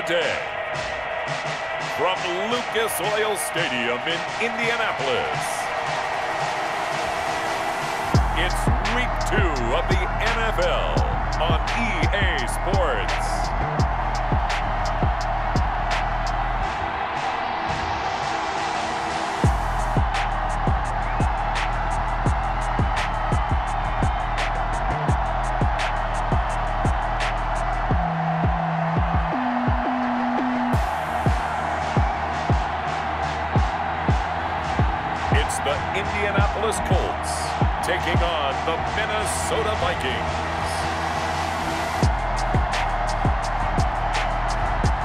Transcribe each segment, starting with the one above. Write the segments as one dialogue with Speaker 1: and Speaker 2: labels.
Speaker 1: day. From Lucas Oil Stadium in Indianapolis, it's Week 2 of the NFL on EA Sports. Indianapolis Colts taking on the Minnesota Vikings.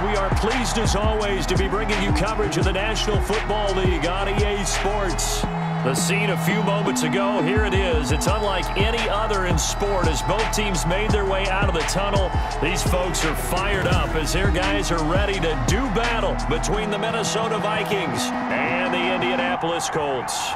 Speaker 2: We are pleased as always to be bringing you coverage of the National Football League on EA Sports. The scene a few moments ago, here it is. It's unlike any other in sport as both teams made their way out of the tunnel. These folks are fired up as their guys are ready to do battle between the Minnesota Vikings and the Indianapolis Colts.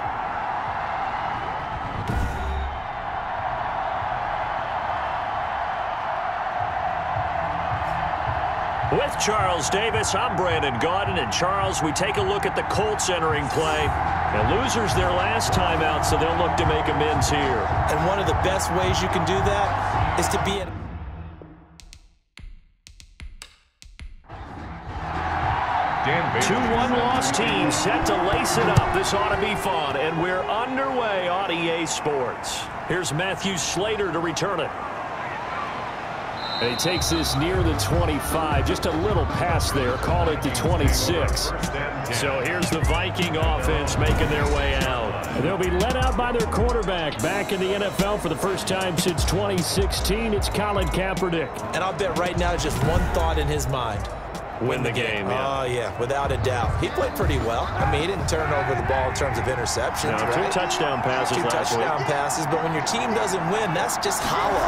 Speaker 2: With Charles Davis, I'm Brandon Gaudin. And Charles, we take a look at the Colts entering play. And losers their last time out, so they'll look to make amends here.
Speaker 3: And one of the best ways you can do that is to be at...
Speaker 2: Two one-loss teams set to lace it up. This ought to be fun. And we're underway on EA Sports. Here's Matthew Slater to return it. And he takes this near the 25. Just a little pass there. Call it the 26. So here's the Viking offense making their way out. And they'll be led out by their quarterback. Back in the NFL for the first time since 2016, it's Colin Kaepernick.
Speaker 3: And I'll bet right now just one thought in his mind.
Speaker 2: Win the game, yeah.
Speaker 3: Oh, yeah, without a doubt. He played pretty well. I mean, he didn't turn over the ball in terms of interceptions,
Speaker 2: right? Two touchdown passes
Speaker 3: but when your team doesn't win, that's just hollow.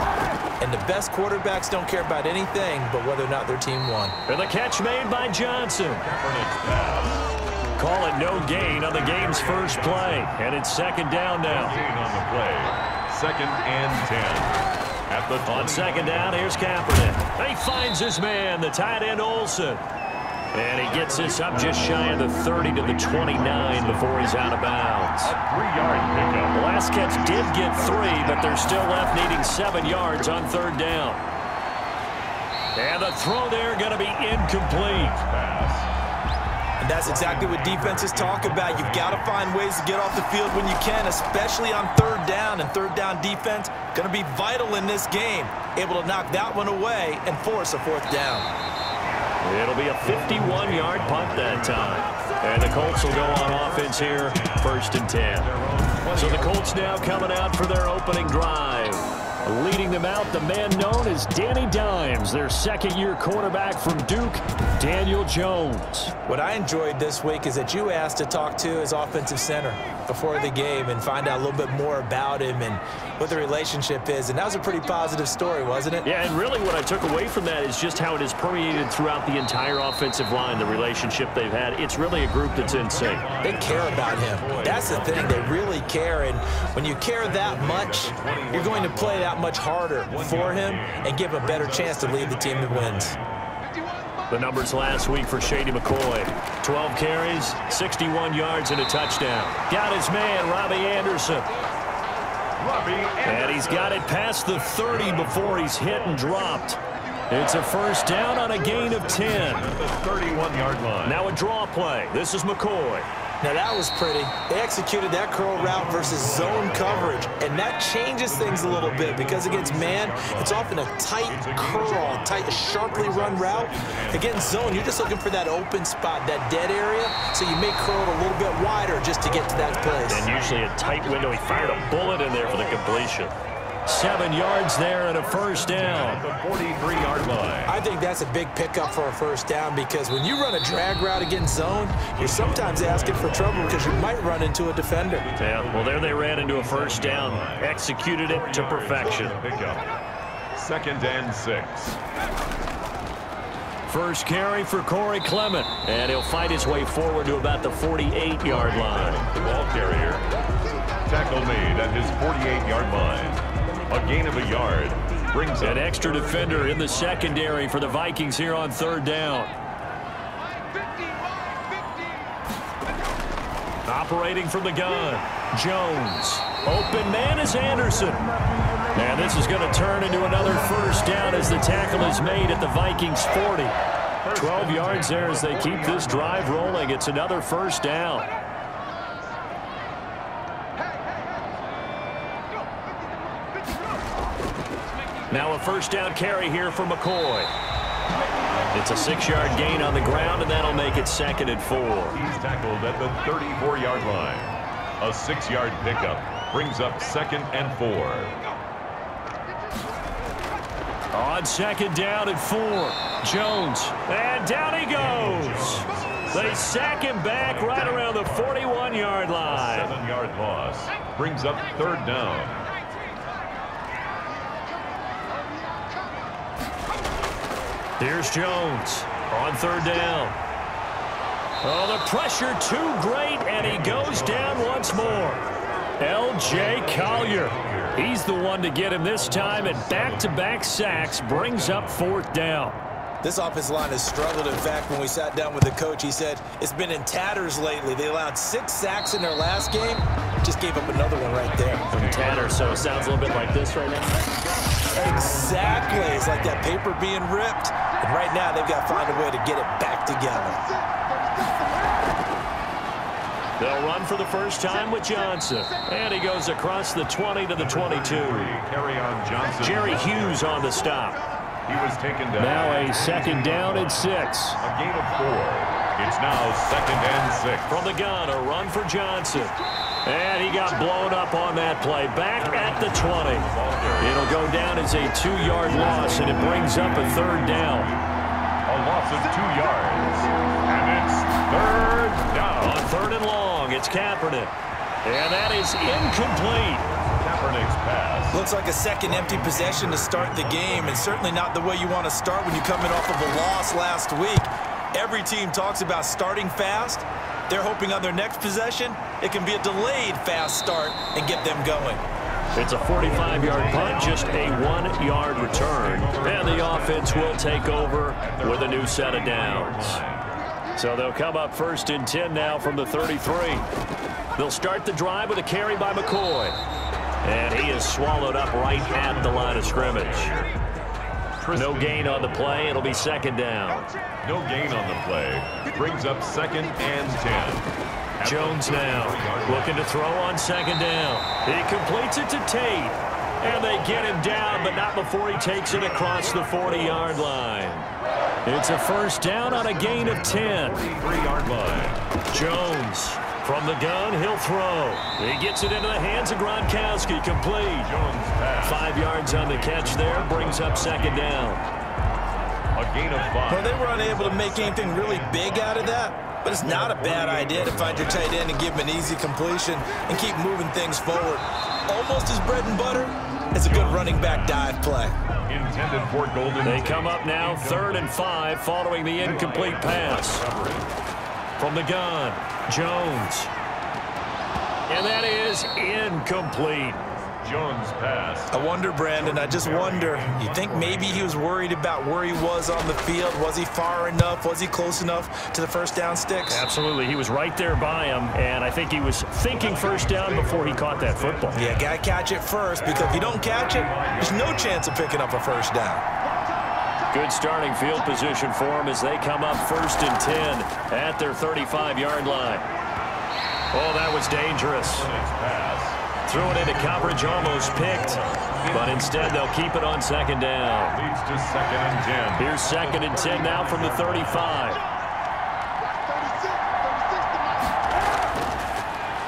Speaker 3: And the best quarterbacks don't care about anything but whether or not their team won.
Speaker 2: And the catch made by Johnson. Call it no gain on the game's first play. And it's second down now.
Speaker 1: On the play, 2nd and 10.
Speaker 2: On second down, here's Kaepernick. He finds his man, the tight end Olsen. And he gets this up just shy of the 30 to the 29 before he's out of bounds.
Speaker 1: A 3-yard pickup.
Speaker 2: The last catch did get 3, but they're still left needing 7 yards on third down. And the throw there going to be incomplete.
Speaker 3: And that's exactly what defenses talk about. You've got to find ways to get off the field when you can, especially on third down. And third down defense going to be vital in this game. Able to knock that one away and force a 4th down.
Speaker 2: It'll be a 51-yard punt that time. And the Colts will go on offense here, 1st and 10. So the Colts now coming out for their opening drive. Leading them out, the man known as Danny Dimes, their second-year quarterback from Duke, Daniel Jones.
Speaker 3: What I enjoyed this week is that you asked to talk to his offensive center before the game and find out a little bit more about him and what the relationship is. And that was a pretty positive story, wasn't it?
Speaker 2: Yeah, and really what I took away from that is just how it has permeated throughout the entire offensive line, the relationship they've had. It's really a group that's in sync.
Speaker 3: They care about him. That's the thing. They really care. And when you care that much, you're going to play that much harder for him and give him a better chance to lead the team that wins.
Speaker 2: The numbers last week for Shady McCoy. 12 carries, 61 yards, and a touchdown. Got his man, Robbie Anderson. And he's got it past the 30 before he's hit and dropped. It's a first down on a gain of 10.
Speaker 1: At the 31-yard line.
Speaker 2: Now a draw play. This is McCoy.
Speaker 3: Now that was pretty. They executed that curl route versus zone coverage, and that changes things a little bit because against man, it's often a tight curl, tight, sharply run route. Against zone, you're just looking for that open spot, that dead area, so you may curl it a little bit wider just to get to that place.
Speaker 2: And usually a tight window. He fired a bullet in there for the completion. 7 yards there and a first down.
Speaker 1: At the 43-yard line.
Speaker 3: I think that's a big pickup for a first down because when you run a drag route against zone, you're sometimes asking for trouble because you might run into a defender.
Speaker 2: Yeah, well, there they ran into a first down. Executed it to perfection.
Speaker 1: Pickup. 2nd and 6.
Speaker 2: First carry for Corey Clement. And he'll fight his way forward to about the 48-yard line.
Speaker 1: The ball carrier. Tackle made at his 48-yard line. A gain of a yard brings
Speaker 2: an extra defender in the secondary for the Vikings here on third down. operating from the gun. Jones. Open man is Anderson. And this is going to turn into another first down as the tackle is made at the Vikings 40. 12 yards there as they keep this drive rolling. It's another first down. Now a first down carry here for McCoy. It's a 6-yard gain on the ground, and that'll make it 2nd and 4.
Speaker 1: He's tackled at the 34-yard line. A 6-yard pickup brings up 2nd and 4.
Speaker 2: On 2nd down and 4, Jones, and down he goes. They sack him back right around the 41-yard line.
Speaker 1: A 7-yard loss brings up 3rd down.
Speaker 2: Here's Jones on 3rd down. Oh, the pressure too great, and he goes down once more. L.J. Collier. He's the one to get him this time, and back-to-back sacks brings up 4th down.
Speaker 3: This offensive line has struggled. In fact, when we sat down with the coach, he said it's been in tatters lately. They allowed 6 sacks in their last game. Just gave up another one right there.
Speaker 2: From tatters, so it sounds a little bit like this right now.
Speaker 3: Exactly. It's like that paper being ripped. And right now, they've got to find a way to get it back together.
Speaker 2: They'll run for the first time with Johnson. And he goes across the 20 to the 22.
Speaker 1: Carry on Johnson.
Speaker 2: Jerry Hughes on the stop.
Speaker 1: He was taken down.
Speaker 2: Now a 2nd down and 6.
Speaker 1: A gain of 4. It's now 2nd and 6.
Speaker 2: From the gun, a run for Johnson. And he got blown up on that play. Back at the 20. It'll go down as a 2-yard loss, and it brings up a 3rd down.
Speaker 1: A loss of 2 yards. And it's 3rd down.
Speaker 2: On 3rd and long, it's Kaepernick. And that is incomplete.
Speaker 1: Kaepernick's pass.
Speaker 3: Looks like a second empty possession to start the game, and certainly not the way you want to start when you're coming off of a loss last week. Every team talks about starting fast. They're hoping on their next possession, it can be a delayed fast start and get them going.
Speaker 2: It's a 45-yard punt, just a 1-yard return. And the offense will take over with a new set of downs. So they'll come up 1st and 10 now from the 33. They'll start the drive with a carry by McCoy. And he is swallowed up right at the line of scrimmage. No gain on the play. It'll be 2nd down.
Speaker 1: No gain on the play. Brings up 2nd and 10.
Speaker 2: Jones now looking to throw on 2nd down. He completes it to Tate. And they get him down, but not before he takes it across the 40-yard line. It's a 1st down on a gain of 10.
Speaker 1: 3-yard line.
Speaker 2: Jones from the gun, he'll throw. He gets it into the hands of Gronkowski, complete.
Speaker 1: Jones pass.
Speaker 2: 5 yards on the catch there, brings up 2nd down.
Speaker 1: A gain of 5.
Speaker 3: Well, they were unable to make anything really big out of that, but it's not a bad idea to find your tight end and give him an easy completion and keep moving things forward. Almost his bread and butter is a good running back dive play.
Speaker 1: Intended for Golden.
Speaker 2: They come up now 3rd and 5 following the incomplete pass. From the gun, Jones. And that is incomplete.
Speaker 1: Jones pass.
Speaker 3: I wonder, Brandon, I just wonder, you think maybe he was worried about where he was on the field? Was he far enough? Was he close enough to the 1st down sticks?
Speaker 2: Absolutely. He was right there by him, and I think he was thinking 1st down before he caught that football.
Speaker 3: Yeah, got to catch it first, because if you don't catch it, there's no chance of picking up a 1st down.
Speaker 2: Good starting field position for him as they come up 1st and 10 at their 35-yard line. Oh, that was dangerous. Threw it into coverage, almost picked, but instead they'll keep it on 2nd down.
Speaker 1: Leads to 2nd and 10.
Speaker 2: Here's 2nd and 10 now from the 35.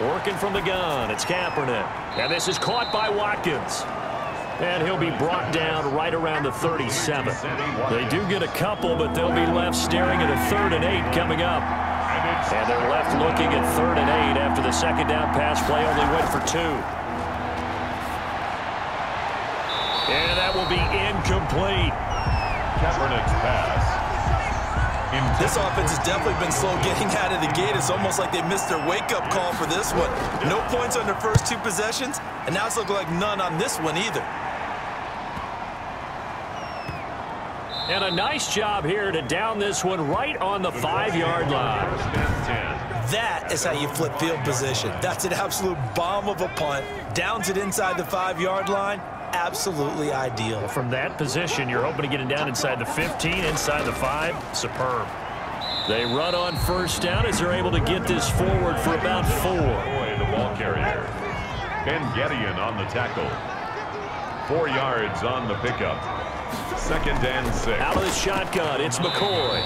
Speaker 2: Working from the gun, it's Kaepernick. And this is caught by Watkins. And he'll be brought down right around the 37. They do get a couple, but they'll be left staring at a 3rd and 8 coming up. And they're left looking at 3rd and 8 after the 2nd down pass play only went for 2. And that will be incomplete.
Speaker 1: Kaepernick's pass.
Speaker 3: This offense has definitely been slow getting out of the gate. It's almost like they missed their wake-up call for this one. No points on their first 2 possessions, and now it's looking like none on this one either.
Speaker 2: And a nice job here to down this one right on the 5-yard line.
Speaker 3: That is how you flip field position. That's an absolute bomb of a punt. Downs it inside the 5-yard line. Absolutely ideal.
Speaker 2: From that position, you're hoping to get it down inside the 15, inside the 5. Superb. They run on first down as they're able to get this forward for about 4.
Speaker 1: The ball carrier. Ben Gedeon on the tackle. 4 yards on the pickup. 2nd and 6.
Speaker 2: Out of the shotgun, it's McCoy.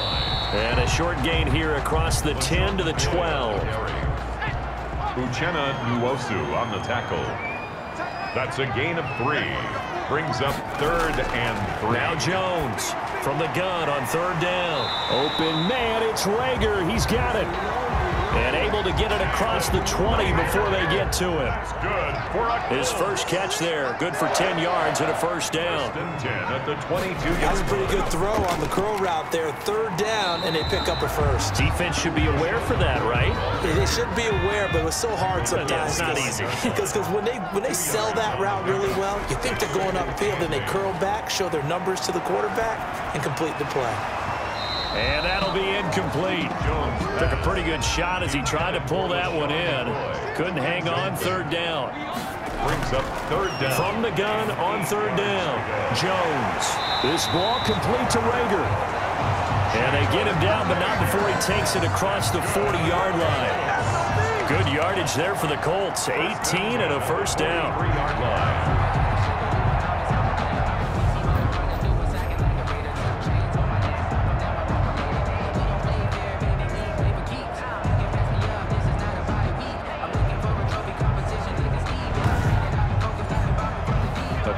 Speaker 2: And a short gain here across the 10 to the 12.
Speaker 1: Uchenna Nwosu on the tackle. That's a gain of 3. Brings up 3rd and 3.
Speaker 2: Now Jones from the gun on 3rd down. Open man, it's Rager. He's got it. And able to get it across the 20 before they get to him. His first catch there. Good for 10 yards and a first down.
Speaker 1: 10 at the 22.
Speaker 3: That's a pretty good throw on the curl route there. 3rd down, and they pick up a first.
Speaker 2: Defense should be aware for that, right?
Speaker 3: They should be aware, but it was so hard sometimes.
Speaker 2: Yeah, it's not easy.
Speaker 3: Because when they sell that route really well, you think they're going upfield, and they curl back, show their numbers to the quarterback, and complete the play.
Speaker 2: And that'll be incomplete. Took a pretty good shot as he tried to pull that one in. Couldn't hang on 3rd down.
Speaker 1: Brings up 3rd down.
Speaker 2: From the gun on 3rd down. Jones. This ball complete to Rager. And they get him down, but not before he takes it across the 40-yard line. Good yardage there for the Colts. 18 and a first down.
Speaker 1: 3-yard line.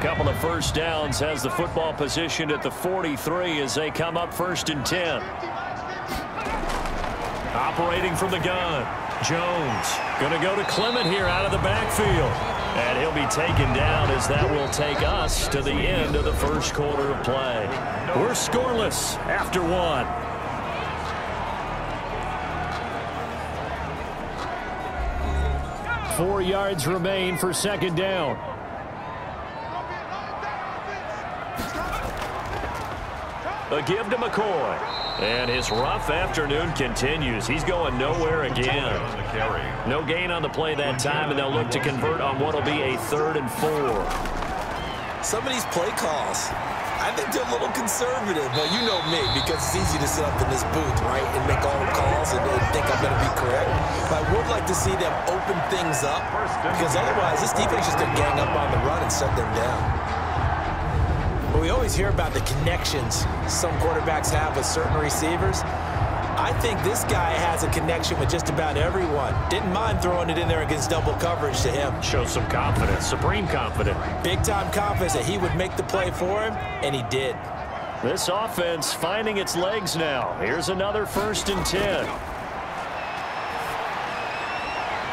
Speaker 2: Couple of first downs, has the football position at the 43 as they come up 1st and 10. Operating from the gun, Jones going to go to Clement here out of the backfield, and he'll be taken down as that will take us to the end of the first quarter of play. We're scoreless after 1. Four yards remain for 2nd down. A give to McCoy. And his rough afternoon continues. He's going nowhere again. No gain on the play that time, and they'll look to convert on what will be a 3rd and 4.
Speaker 3: Some of these play calls, I think they're a little conservative, but you know me, because it's easy to sit up in this booth, right, and make all the calls and think I'm going to be correct. But I would like to see them open things up, because otherwise this defense is going to gang up on the run and shut them down. We always hear about the connections some quarterbacks have with certain receivers. I think this guy has a connection with just about everyone. Didn't mind throwing it in there against double coverage to him.
Speaker 2: Shows some confidence, supreme confidence.
Speaker 3: Big-time confidence that he would make the play for him, and he did.
Speaker 2: This offense finding its legs now. Here's another 1st and 10.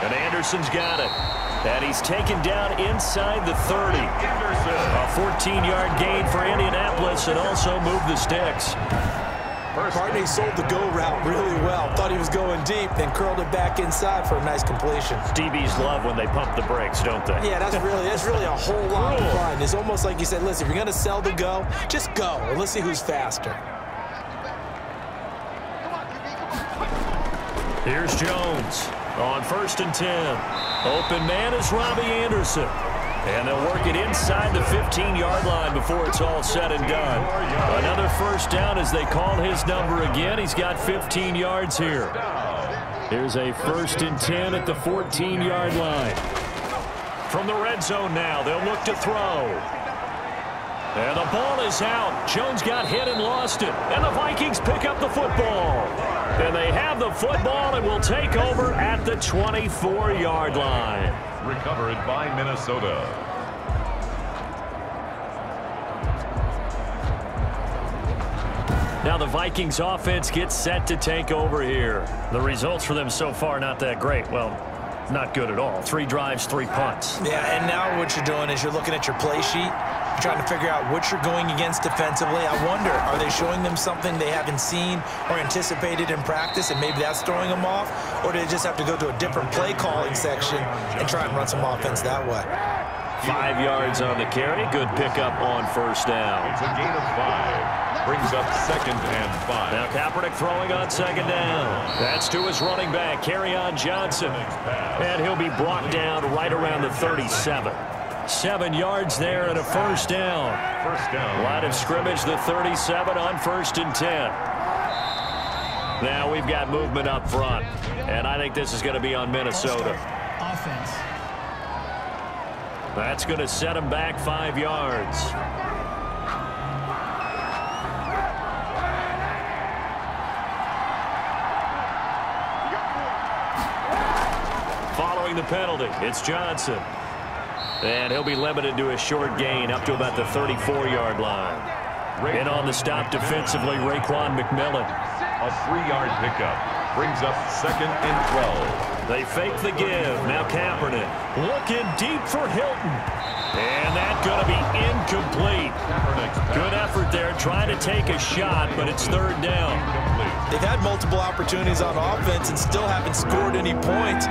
Speaker 2: And Anderson's got it. And he's taken down inside the 30. A 14-yard gain for Indianapolis and also moved the sticks.
Speaker 3: Partney sold the go route really well. Thought he was going deep, then curled it back inside for a nice completion.
Speaker 2: DBs love when they pump the brakes, don't they?
Speaker 3: Yeah, that's really a whole lot of fun. It's almost like you said, listen, if you're going to sell the go, just go. And let's see who's faster.
Speaker 2: Here's Jones on 1st and 10. Open man is Robbie Anderson. And they'll work it inside the 15-yard line before it's all said and done. Another first down as they call his number again. He's got 15 yards here. Here's a 1st and 10 at the 14-yard line. From the red zone now, they'll look to throw. And the ball is out. Jones got hit and lost it. And the Vikings pick up the football. And they have the football and will take over at the 24-yard line.
Speaker 1: Recovered by Minnesota.
Speaker 2: Now the Vikings offense gets set to take over here. The results for them so far not that great. Well, not good at all. 3 drives, 3 punts.
Speaker 3: Yeah, and now what you're doing is you're looking at your play sheet. You're trying to figure out what you're going against defensively. I wonder, are they showing them something they haven't seen or anticipated in practice, and maybe that's throwing them off? Or do they just have to go to a different play calling section and try and run some offense that way?
Speaker 2: 5 yards on the carry. Good pickup on 1st down.
Speaker 1: It's a gain of 5. brings up 2nd and 5.
Speaker 2: Now Kaepernick throwing on 2nd down. That's to his running back, Kerryon Johnson. And he'll be brought down right around the 37. 7 yards there and a first down.
Speaker 1: First down.
Speaker 2: Line of scrimmage, the 37 on 1st and 10. Now we've got movement up front. And I think this is going to be on Minnesota.
Speaker 4: Offense.
Speaker 2: That's going to set him back 5 yards. Following the penalty, it's Johnson. And he'll be limited to a short gain up to about the 34-yard line. In on the stop defensively, Raekwon McMillan.
Speaker 1: A 3-yard pickup brings up 2nd and 12.
Speaker 2: They fake the give. Now Kaepernick looking deep for Hilton. And that's going to be incomplete. Good effort there trying to take a shot, but it's 3rd down.
Speaker 3: They've had multiple opportunities on offense and still haven't scored any points.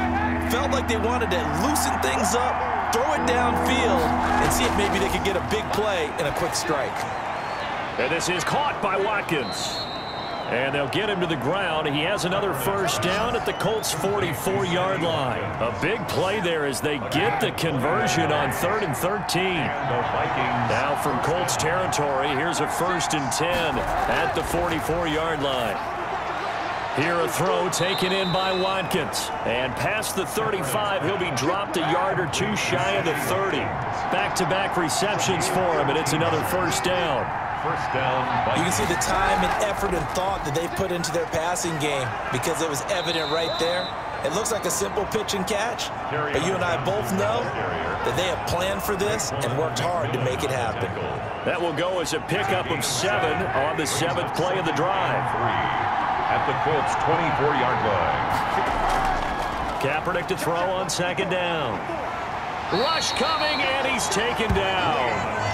Speaker 3: Felt like they wanted to loosen things up, throw it downfield, and see if maybe they could get a big play and a quick strike.
Speaker 2: And this is caught by Watkins. And they'll get him to the ground. He has another first down at the Colts' 44-yard line. A big play there as they get the conversion on 3rd and 13. Now from Colts territory, here's a 1st and 10 at the 44-yard line. Here a throw taken in by Watkins. And past the 35, he'll be dropped a yard or two shy of the 30. Back-to-back receptions for him, and it's another first down.
Speaker 1: First down.
Speaker 3: You can see the time and effort and thought that they've put into their passing game because it was evident right there. It looks like a simple pitch and catch, but you and I both know that they have planned for this and worked hard to make it happen.
Speaker 2: That will go as a pickup of 7 on the 7th play of the drive.
Speaker 1: At the Colts' 24-yard line.
Speaker 2: Kaepernick to throw on 2nd down. Rush coming, and he's taken down.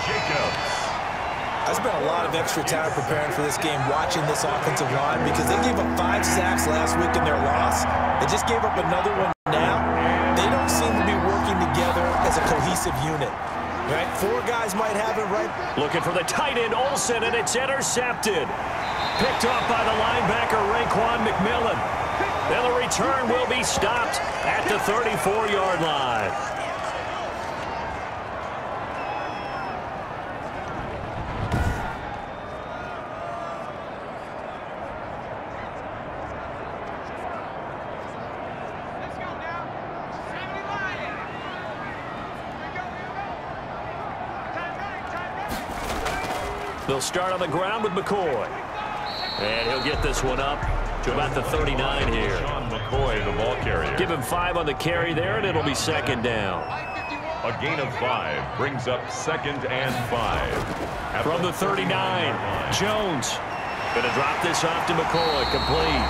Speaker 1: Jacobs.
Speaker 3: I spent a lot of extra time preparing for this game watching this offensive line because they gave up 5 sacks last week in their loss. They just gave up another one now. They don't seem to be working together as a cohesive unit. Right? 4 guys might have it right.
Speaker 2: Looking for the tight end, Olsen, and it's intercepted. Picked off by the linebacker, Raekwon McMillan. Then the return will be stopped at the 34-yard line. They'll start on the ground with McCoy. And he'll get this one up to about the 39 here.
Speaker 1: Sean McCoy, the ball carrier.
Speaker 2: Give him 5 on the carry there, and it'll be 2nd down.
Speaker 1: A gain of 5 brings up 2nd and 5.
Speaker 2: From the 39, Jones going to drop this off to McCoy, complete.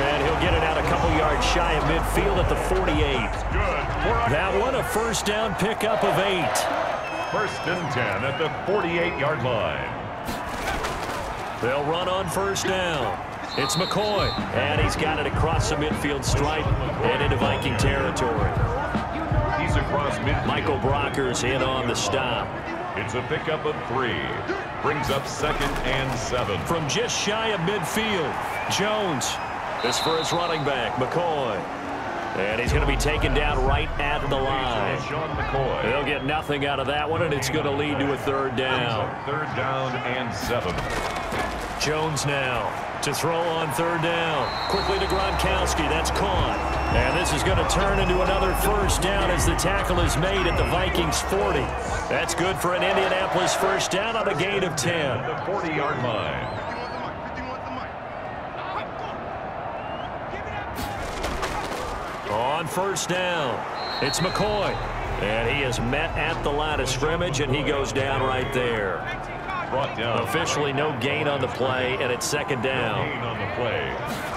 Speaker 2: And he'll get it out a couple yards shy of midfield at the 48. That one a first down pickup of 8.
Speaker 1: 1st and 10 at the 48-yard line.
Speaker 2: They'll run on 1st down. It's McCoy, and he's got it across the midfield stripe and into Viking territory.
Speaker 1: He's across midfield.
Speaker 2: Michael Brocker's in on the stop.
Speaker 1: It's a pickup of 3. Brings up 2nd and 7.
Speaker 2: From just shy of midfield, Jones. This for his running back, McCoy. And he's going to be taken down right at the line.
Speaker 1: Sean McCoy.
Speaker 2: They'll get nothing out of that one, and it's going to lead to a 3rd down.
Speaker 1: 3rd down and 7.
Speaker 2: Jones now to throw on 3rd down. Quickly to Gronkowski. That's caught. And this is going to turn into another first down as the tackle is made at the Vikings 40. That's good for an Indianapolis first down on a gain of 10.
Speaker 1: The 40-yard line.
Speaker 2: On 1st down, it's McCoy. And he is met at the line of scrimmage, and he goes down right there.
Speaker 1: Brought down.
Speaker 2: Officially no gain on the play, and it's 2nd down.
Speaker 1: No gain on the play.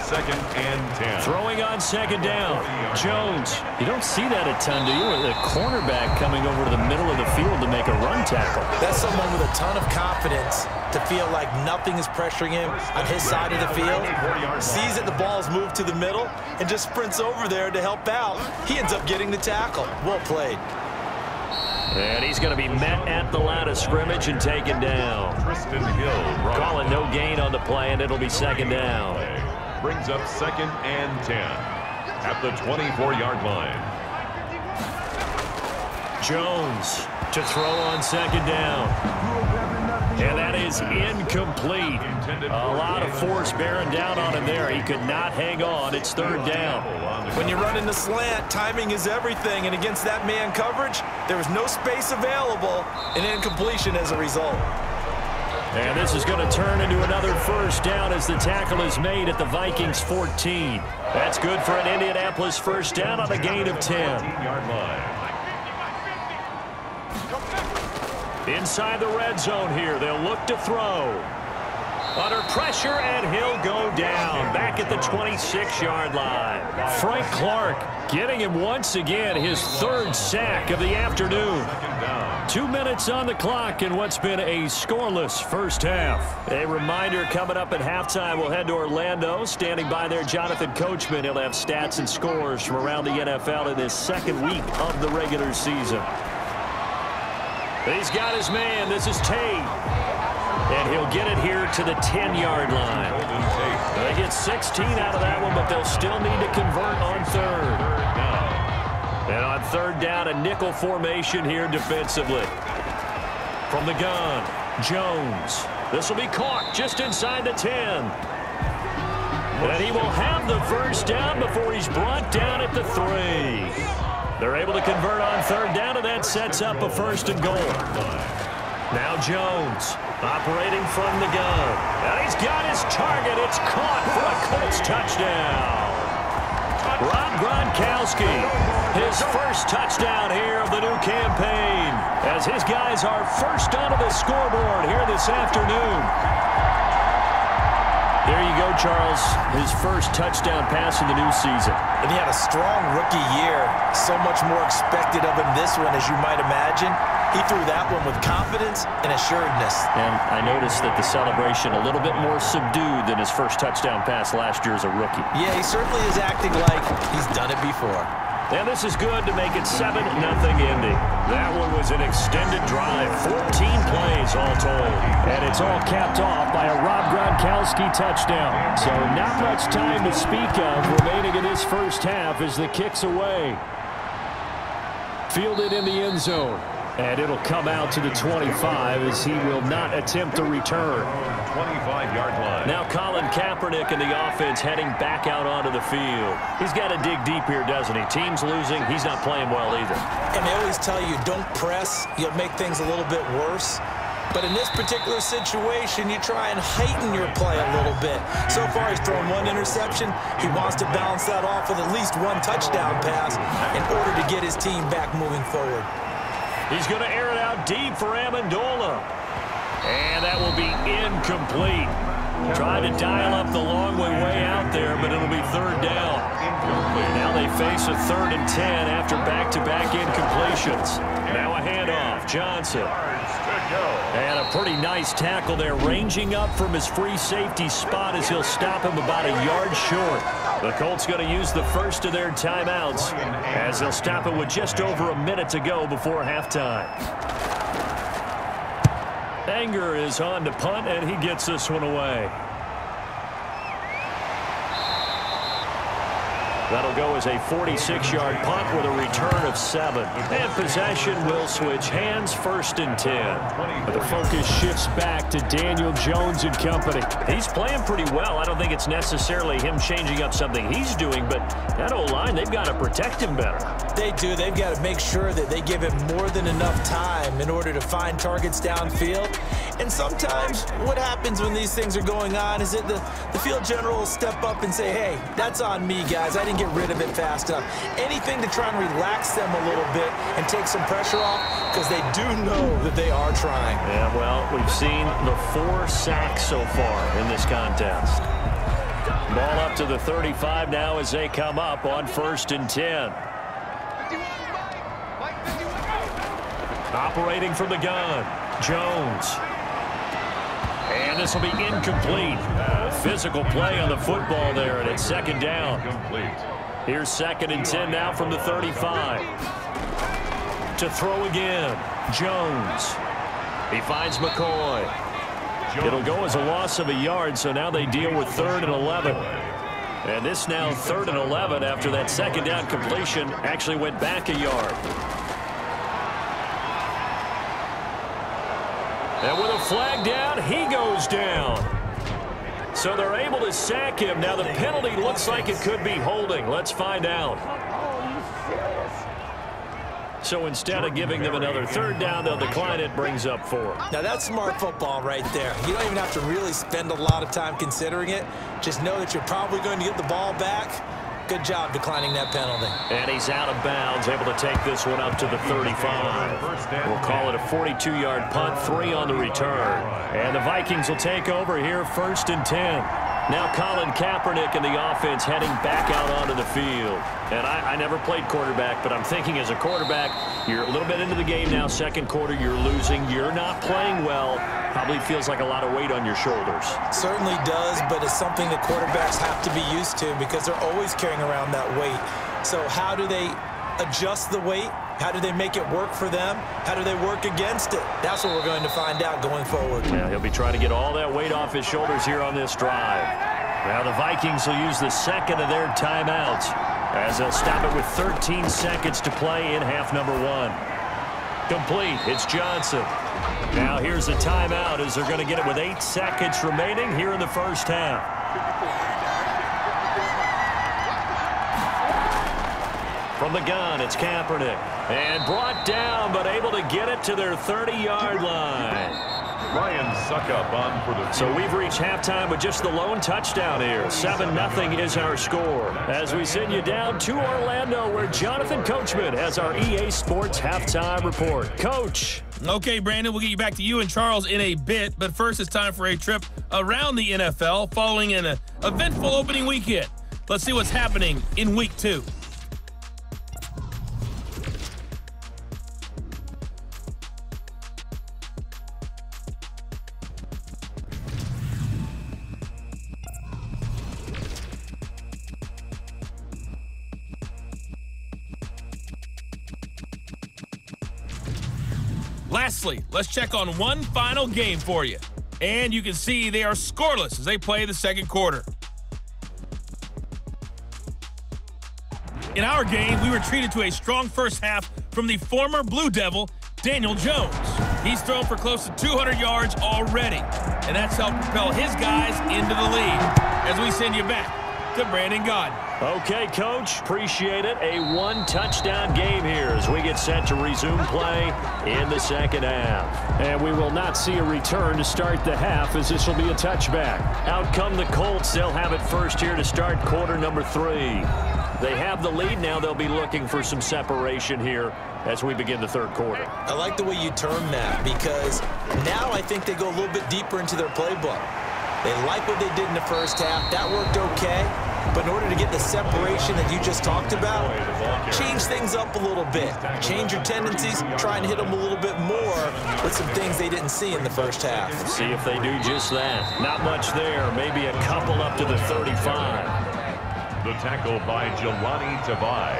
Speaker 1: 2nd and 10.
Speaker 2: Throwing on 2nd down, Jones. You don't see that a ton, do you? The cornerback coming over to the middle of the field to make a run tackle.
Speaker 3: That's someone with a ton of confidence to feel like nothing is pressuring him on his side of the field. Sees that the ball's moved to the middle and just sprints over there to help out. He ends up getting the tackle. Well played.
Speaker 2: And he's going to be met at the line of scrimmage and taken down. Calling no gain on the play, and it'll be second down.
Speaker 1: Brings up 2nd and 10 at the 24-yard line.
Speaker 2: Jones to throw on second down. And that is incomplete. A lot of force bearing down on him there. He could not hang on. It's third down.
Speaker 3: When you run in the slant, timing is everything. And against that man coverage, there was no space available, and incompletion as a result.
Speaker 2: And this is going to turn into another first down as the tackle is made at the Vikings 14. That's good for an Indianapolis first down on a gain of 10. Inside the red zone here, they'll look to throw. Under pressure, and he'll go down. Back at the 26-yard line. Frank Clark getting him once again his 3rd sack of the afternoon. 2 minutes on the clock in what's been a scoreless first half. A reminder coming up at halftime, we'll head to Orlando. Standing by there, Jonathan Coachman. He'll have stats and scores from around the NFL in this 2nd week of the regular season. He's got his man. This is Tate. And he'll get it here to the 10-yard line. They get 16 out of that one, but they'll still need to convert on 3rd. And on 3rd down, a nickel formation here defensively. From the gun, Jones. This will be caught just inside the 10. And he will have the first down before he's brought down at the 3. They're able to convert on 3rd down, and that sets up a 1st and goal. Now Jones operating from the gun. And he's got his target. It's caught for a Colts touchdown. Rob Gronkowski, his first touchdown here of the new campaign, as his guys are first onto the scoreboard here this afternoon. There you go, Charles. His first touchdown pass in the new season.
Speaker 3: And he had a strong rookie year. So much more expected of him this one, as you might imagine. He threw that one with confidence and assuredness.
Speaker 2: And I noticed that the celebration a little bit more subdued than his first touchdown pass last year as a rookie.
Speaker 3: Yeah, he certainly is acting like he's done it before.
Speaker 2: And this is good to make it 7-0 Indy. That one was an extended drive, 14 plays all told. And it's all capped off by a Rob Gronkowski touchdown. So not much time to speak of remaining in this first half as the kick's away. Fielded in the end zone. And it'll come out to the 25 as he will not attempt to return.
Speaker 1: 25-yard line.
Speaker 2: Now Colin Kaepernick and the offense heading back out onto the field. He's got to dig deep here, doesn't he? Team's losing. He's not playing well either.
Speaker 3: And they always tell you, don't press. You'll make things a little bit worse. But in this particular situation, you try and heighten your play a little bit. So far, he's thrown 1 interception. He wants to balance that off with at least 1 touchdown pass in order to get his team back moving forward.
Speaker 2: He's going to air it out deep for Amendola. And that will be incomplete. Trying to dial up the long way out there, but it'll be 3rd down. Now they face a 3rd and 10 after back-to-back incompletions. Now a handoff. Johnson. And a pretty nice tackle there, ranging up from his free safety spot as he'll stop him about a yard short. The Colts going to use the first of their timeouts as they'll stop it with just over a minute to go before halftime. Anger is on to punt, and he gets this one away. That'll go as a 46-yard punt with a return of 7. And possession will switch hands, 1st and 10. But the focus shifts back to Daniel Jones and company. He's playing pretty well. I don't think it's necessarily him changing up something he's doing, but that O-line, they've got to protect him better.
Speaker 3: They do. They've got to make sure that they give him more than enough time in order to find targets downfield. And sometimes what happens when these things are going on is that the field general will step up and say, hey, that's on me, guys. I didn't get rid of it fast enough. Anything to try and relax them a little bit and take some pressure off, because they do know that they are trying.
Speaker 2: Yeah, well, we've seen the 4 sacks so far in this contest. Ball up to the 35 now as they come up on 1st and 10. Operating from the gun, Jones. And this will be incomplete. Physical play on the football there, and it's 2nd down. Here's 2nd and 10 now from the 35. to throw again. Jones. He finds McCoy. It'll go as a loss of a yard, so now they deal with 3rd and 11. And this now 3rd and 11 after that second down completion actually went back a yard. And with a flag down, he goes down. So they're able to sack him. Now the penalty looks like it could be holding. Let's find out. So instead of giving them another 3rd down, they'll decline it, brings up 4.
Speaker 3: Now that's smart football right there. You don't even have to really spend a lot of time considering it. Just know that you're probably going to get the ball back. Good job declining that penalty.
Speaker 2: And he's out of bounds, able to take this one up to the 35. We'll call it a 42-yard punt, 3 on the return. And the Vikings will take over here, 1st and 10. Now Colin Kaepernick and the offense heading back out onto the field. And I never played quarterback, but I'm thinking as a quarterback, you're a little bit into the game now. Second quarter, you're losing. You're not playing well. Probably feels like a lot of weight on your shoulders.
Speaker 3: Certainly does, but it's something that quarterbacks have to be used to because they're always carrying around that weight. So how do they adjust the weight? How do they make it work for them? How do they work against it? That's what we're going to find out going forward.
Speaker 2: Yeah, he'll be trying to get all that weight off his shoulders here on this drive. Now the Vikings will use the second of their timeouts as they'll stop it with 13 seconds to play in half number 1. Complete. It's Johnson. Now here's a timeout as they're going to get it with 8 seconds remaining here in the first half. From the gun, it's Kaepernick. And brought down, but able to get it to their 30-yard line.
Speaker 1: Ryan Suckup on for the...
Speaker 2: So we've reached halftime with just the lone touchdown here. 7-0 is our score. As we send you down to Orlando, where Jonathan Coachman has our EA Sports Halftime Report. Coach.
Speaker 4: Okay, Brandon, we'll get you back to you and Charles in a bit. But first, it's time for a trip around the NFL following an eventful opening weekend. Let's see what's happening in Week 2. Lastly, let's check on one final game for you. And you can see they are scoreless as they play the second quarter. In our game, we were treated to a strong first half from the former Blue Devil, Daniel Jones. He's thrown for close to 200 yards already, and that's helped propel his guys into the lead. As we send you back to Brandon Gaudin.
Speaker 2: Okay, Coach, appreciate it. A 1-touchdown game here as we get set to resume play in the second half. And we will not see a return to start the half as this will be a touchback. Out come the Colts. They'll have it first here to start quarter number 3. They have the lead now. They'll be looking for some separation here as we begin the third quarter.
Speaker 3: I like the way you term that because now I think they go a little bit deeper into their playbook. They like what they did in the first half. That worked okay. But in order to get the separation that you just talked about, change things up a little bit. Change your tendencies, try and hit them a little bit more with some things they didn't see in the first half.
Speaker 2: See if they do just that. Not much there. Maybe a couple up to the 35.
Speaker 1: The tackle by Jelani Tavai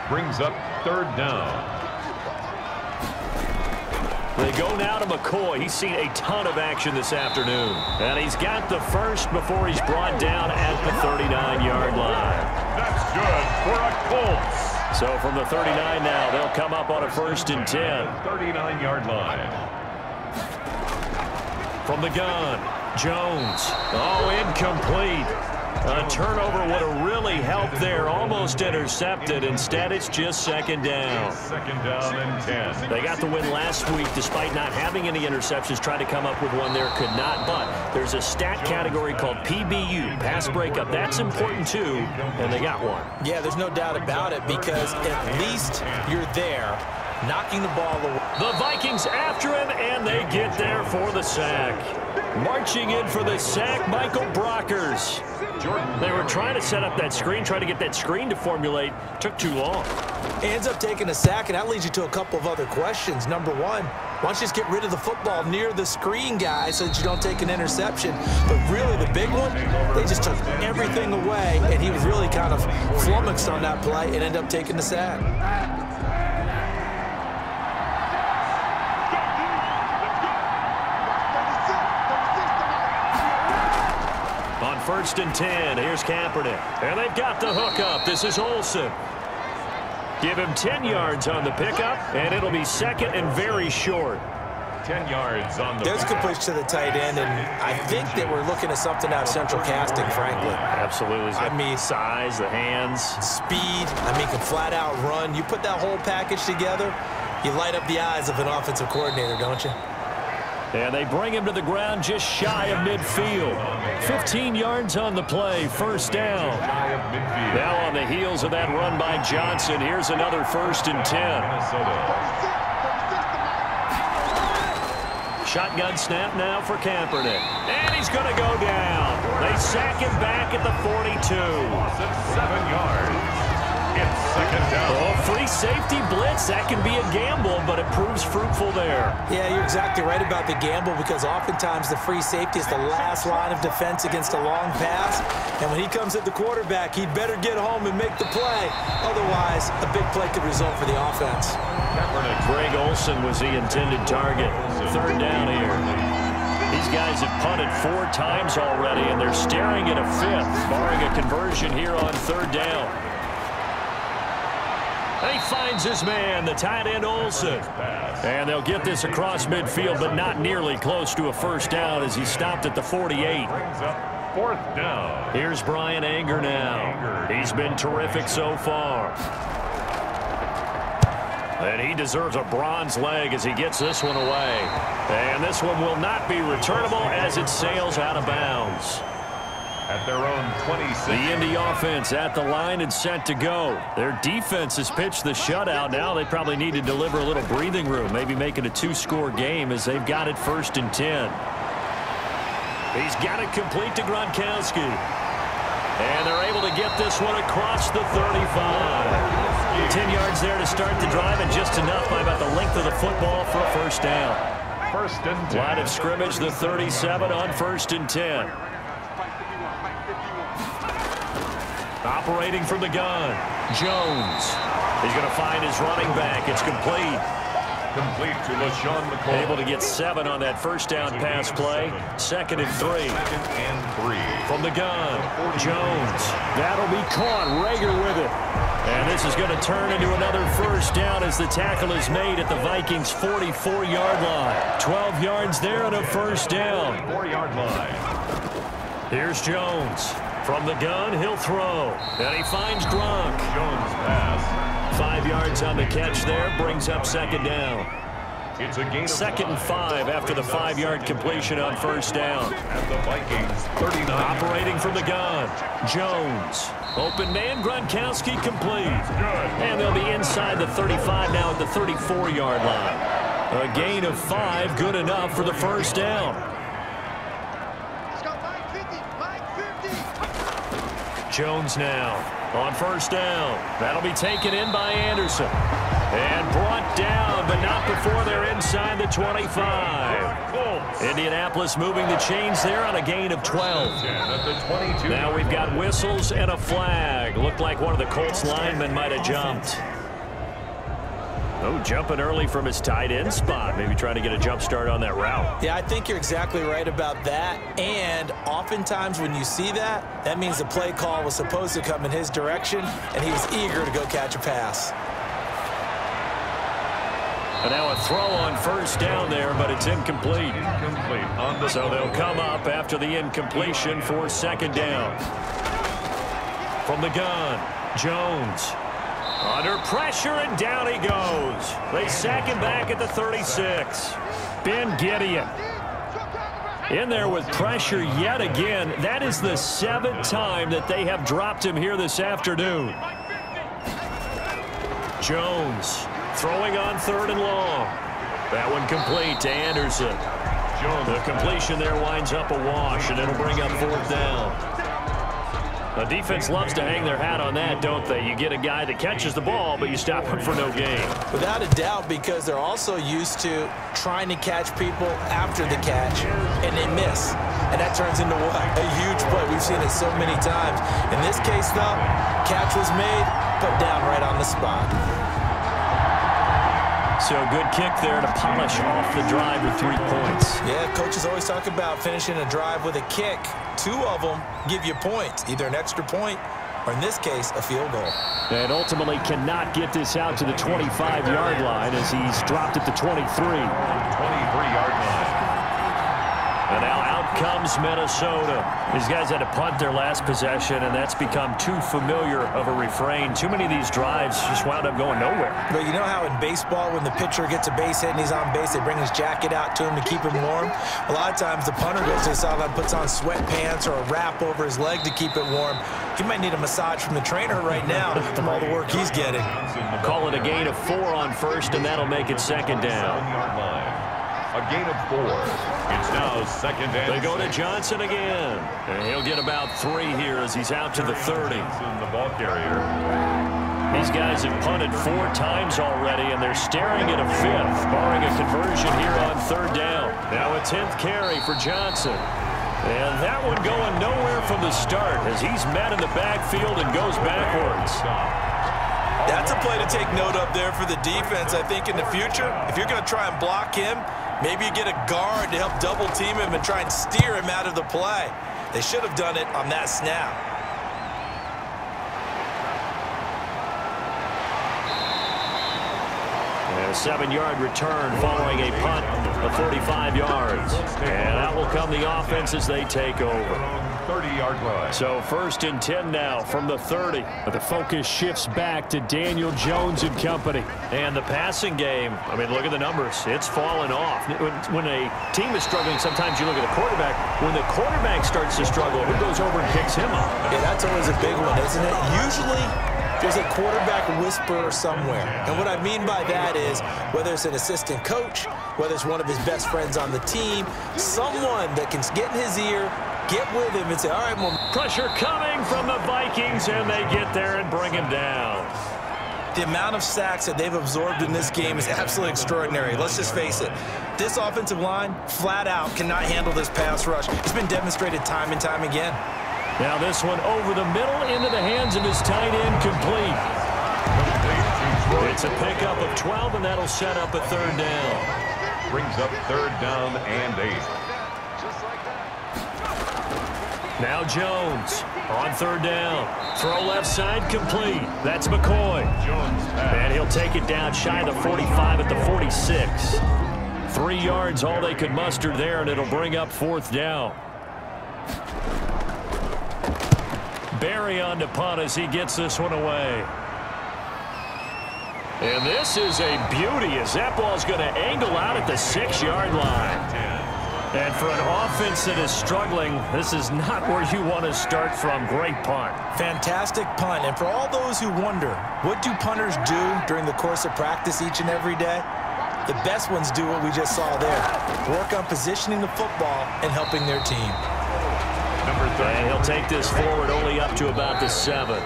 Speaker 1: brings up 3rd down.
Speaker 2: They go now to McCoy. He's seen a ton of action this afternoon. And he's got the first before he's brought down at the 39-yard line.
Speaker 1: That's good for a Colts.
Speaker 2: So from the 39 now, they'll come up on a 1st and 10.
Speaker 1: 39-yard line.
Speaker 2: From the gun, Jones. Oh, incomplete. A turnover would have really helped there. Almost intercepted. Instead, it's just 2nd down.
Speaker 1: 2nd down and 10.
Speaker 2: They got the win last week despite not having any interceptions. Tried to come up with one there, could not. But there's a stat category called PBU, pass breakup. That's important too, and they got one.
Speaker 3: Yeah, there's no doubt about it because at least you're there knocking the ball away.
Speaker 2: The Vikings after him, and they get there for the sack. Marching in for the sack, Michael Brockers. They were trying to set up that screen, trying to get that screen to formulate. Took too long.
Speaker 3: He ends up taking a sack, and that leads you to a couple of other questions. Number one, why don't you just get rid of the football near the screen guy so that you don't take an interception? But really the big one, they just took everything away, and he was really kind of flummoxed on that play and ended up taking the sack.
Speaker 2: 1st and 10. Here's Kaepernick. And they've got the hookup. This is Olsen. Give him 10 yards on the pickup, and it'll be 2nd and very short.
Speaker 1: 10 yards on the
Speaker 3: There's a good push to the tight end, and I think that we're looking at something out of central casting, frankly.
Speaker 2: Absolutely. I mean, size, the hands.
Speaker 3: Speed. I mean, can flat out run. You put that whole package together, you light up the eyes of an offensive coordinator, don't you?
Speaker 2: And they bring him to the ground just shy of midfield. 15 yards on the play, 1st down. Now on the heels of that run by Johnson, here's another 1st and 10. Shotgun snap now for Kaepernick. And he's going to go down. They sack him back at the 42.
Speaker 1: 7 yards. It's 2nd down.
Speaker 2: Oh, free safety blitz. That can be a gamble, but it proves fruitful there.
Speaker 3: Yeah, you're exactly right about the gamble because oftentimes the free safety is the last line of defense against a long pass. And when he comes at the quarterback, he'd better get home and make the play. Otherwise, a big play could result for the offense.
Speaker 2: Greg Olsen was the intended target. 3rd down here. These guys have punted 4 times already, and they're staring at a 5th, barring a conversion here on 3rd down. And he finds his man, the tight end Olsen. And they'll get this across midfield, but not nearly close to a 1st down as he stopped at the 48.
Speaker 1: 4th down.
Speaker 2: Here's Brian Anger now. He's been terrific so far. And he deserves a bronze leg as he gets this one away. And this one will not be returnable as it sails out of bounds.
Speaker 1: At their own 26.
Speaker 2: The Indy offense at the line and set to go. Their defense has pitched the shutout. Now they probably need to deliver a little breathing room, maybe make it a 2-score game as they've got it 1st and 10. He's got it complete to Gronkowski. And they're able to get this one across the 35. 10 yards there to start the drive, and just enough by about the length of the football for a 1st down.
Speaker 1: 1st and 10.
Speaker 2: Line of scrimmage, the 37 on 1st and 10. Operating from the gun, Jones. He's going to find his running back. It's complete.
Speaker 1: Complete to LaShawn McCoy.
Speaker 2: Able to get 7 on that 1st down pass play. 2nd and 3.
Speaker 1: 2nd and 3.
Speaker 2: From the gun, Jones. That'll be caught. Rager with it. And this is going to turn into another 1st down as the tackle is made at the Vikings' 44-yard line. 12 yards there and a 1st down.
Speaker 1: 4-yard line.
Speaker 2: Here's Jones. From the gun, he'll throw. And he finds Gronk.
Speaker 1: Jones pass.
Speaker 2: 5 yards on the catch there, brings up 2nd down.
Speaker 1: It's a gain of
Speaker 2: 2nd and 5 after the 5-yard completion on 1st down.
Speaker 1: At the Vikings, 39.
Speaker 2: Operating from the gun, Jones. Open man, Gronkowski complete. And they'll be inside the 35 now at the 34-yard line. A gain of 5, good enough for the 1st down. Jones now on 1st down. That'll be taken in by Anderson. And brought down, but not before they're inside the 25. Indianapolis moving the chains there on a gain of 12. Now we've got whistles and a flag. Looked like one of the Colts linemen might have jumped. Oh, jumping early from his tight end spot. Maybe trying to get a jump start on that route.
Speaker 3: Yeah, I think you're exactly right about that. And oftentimes when you see that, that means the play call was supposed to come in his direction, and he was eager to go catch a pass.
Speaker 2: And now a throw on 1st down there, but it's incomplete. So they'll come up after the incompletion for 2nd down. From the gun, Jones. Under pressure, and down he goes. They sack him back at the 36. Ben Gideon in there with pressure yet again. That is the 7th time that they have dropped him here this afternoon. Jones throwing on 3rd and long. That one complete to Anderson. The completion there winds up a wash, and it'll bring up 4th down. The defense loves to hang their hat on that, don't they? You get a guy that catches the ball, but you stop him for no gain.
Speaker 3: Without a doubt, because they're also used to trying to catch people after the catch, and they miss. And that turns into what? A huge play. We've seen it so many times. In this case, though, catch was made, put down right on the spot.
Speaker 2: So good kick there to polish off the drive with 3 points.
Speaker 3: Yeah, coaches always talk about finishing a drive with a kick. 2 of them give you points, either an extra point or, in this case, a field goal.
Speaker 2: And ultimately cannot get this out to the 25-yard line as he's dropped at the 23.
Speaker 1: 23-yard line.
Speaker 2: And now out comes Minnesota. These guys had to punt their last possession, and that's become too familiar of a refrain. Too many of these drives just wound up going nowhere.
Speaker 3: But you know how in baseball, when the pitcher gets a base hit and he's on base, they bring his jacket out to him to keep him warm? A lot of times the punter goes to the sideline, puts on sweatpants or a wrap over his leg to keep it warm. He might need a massage from the trainer right now from all the work he's getting.
Speaker 2: Call it a gain of 4 on first, and that'll make it second down.
Speaker 1: A gain of 4. It's now second and
Speaker 2: They go to Johnson again. And he'll get about 3 here as he's out to the 30.
Speaker 1: The ball carrier.
Speaker 2: These guys have punted 4 times already, and they're staring at a 5th, barring a conversion here on 3rd down. Now a 10th carry for Johnson. And that one going nowhere from the start as he's met in the backfield and goes backwards.
Speaker 3: That's a play to take note of there for the defense, I think, in the future. If you're going to try and block him, maybe you get a guard to help double team him and try and steer him out of the play. They should have done it on that snap.
Speaker 2: And a 7-yard return following a punt of 45 yards. And that will come the offense as they take over.
Speaker 1: 30-yard line.
Speaker 2: So 1st and 10 now from the 30. But the focus shifts back to Daniel Jones and company. And the passing game, I mean, look at the numbers. It's fallen off. When a team is struggling, sometimes you look at the quarterback. When the quarterback starts to struggle, who goes over and picks him up?
Speaker 3: Yeah, that's always a big one, isn't it? Usually there's a quarterback whisperer somewhere. And what I mean by that is whether it's an assistant coach, whether it's one of his best friends on the team, someone that can get in his ear, get with him and say, all right, well,
Speaker 2: pressure coming from the Vikings, and they get there and bring him down.
Speaker 3: The amount of sacks that they've absorbed in this game is absolutely extraordinary. Let's just face it. This offensive line, flat out, cannot handle this pass rush. It's been demonstrated time and time again.
Speaker 2: Now this one over the middle into the hands of his tight end, complete. It's a pickup of 12, and that'll set up a 3rd down.
Speaker 1: Brings up 3rd down and 8.
Speaker 2: Now Jones on 3rd down. Throw left side, complete. That's McCoy. And he'll take it down shy of the 45 at the 46. 3 yards all they could muster there, and it'll bring up 4th down. Barry on to punt as he gets this one away. And this is a beauty as that ball's going to angle out at the 6-yard line. And for an offense that is struggling, this is not where you want to start from. Great punt.
Speaker 3: Fantastic punt. And for all those who wonder, what do punters do during the course of practice each and every day? The best ones do what we just saw there. Work on positioning the football and helping their team.
Speaker 1: Number 30.
Speaker 2: And he'll take this forward only up to about the 7.